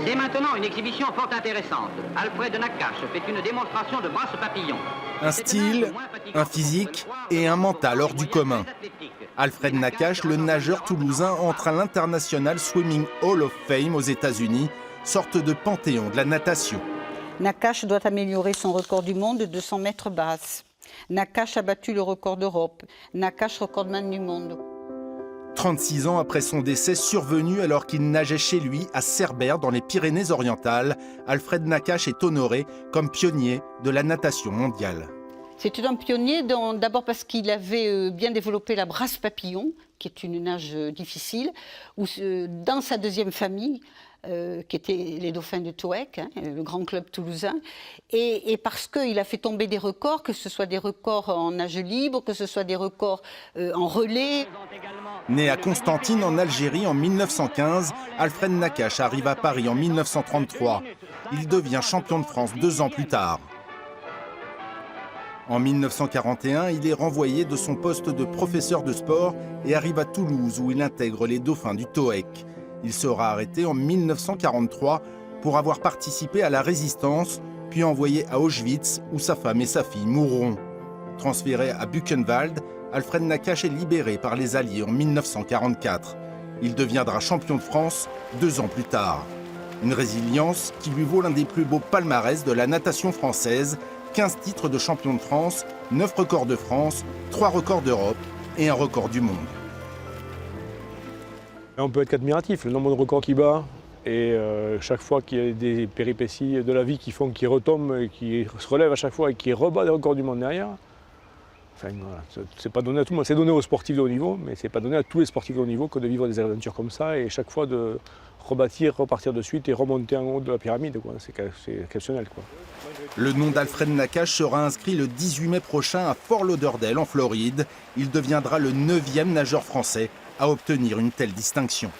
C'est maintenant une exhibition fort intéressante. Alfred Nakache fait une démonstration de brasse papillon. Un style, un physique et un mental hors du commun. Alfred Nakache, le nageur toulousain, entre à l'International Swimming Hall of Fame aux États-Unis, sorte de panthéon de la natation. Nakache doit améliorer son record du monde de 100 mètres basse. Nakache a battu le record d'Europe. Nakache recordman du monde. 36 ans après son décès survenu alors qu'il nageait chez lui à Cerbère dans les Pyrénées-Orientales, Alfred Nakache est honoré comme pionnier de la natation mondiale. C'était un pionnier d'abord parce qu'il avait bien développé la brasse papillon, qui est une nage difficile, où dans sa deuxième famille, qui étaient les dauphins de Toec, le grand club toulousain, et parce qu'il a fait tomber des records, que ce soit des records en nage libre, que ce soit des records en relais. Né à Constantine en Algérie en 1915, Alfred Nakache arrive à Paris en 1933. Il devient champion de France 2 ans plus tard. En 1941, il est renvoyé de son poste de professeur de sport et arrive à Toulouse où il intègre les dauphins du Toec. Il sera arrêté en 1943 pour avoir participé à la résistance, puis envoyé à Auschwitz où sa femme et sa fille mourront. Transféré à Buchenwald, Alfred Nakache est libéré par les Alliés en 1944. Il deviendra champion de France 2 ans plus tard. Une résilience qui lui vaut l'un des plus beaux palmarès de la natation française, 15 titres de champion de France, 9 records de France, 3 records d'Europe et un record du monde. On peut être qu'admiratif, le nombre de records qu'il bat, et chaque fois qu'il y a des péripéties de la vie qui font qu'il retombe, et qu'il se relève à chaque fois et qu'il rebat des records du monde derrière. Enfin, voilà, c'est pas donné à tout le monde, c'est donné aux sportifs de haut niveau, mais c'est pas donné à tous les sportifs de haut niveau que de vivre des aventures comme ça et chaque fois de rebâtir, repartir de suite et remonter en haut de la pyramide. C'est exceptionnel, quoi. Le nom d'Alfred Nakache sera inscrit le 18 mai prochain à Fort Lauderdale en Floride. Il deviendra le 9e nageur français à obtenir une telle distinction.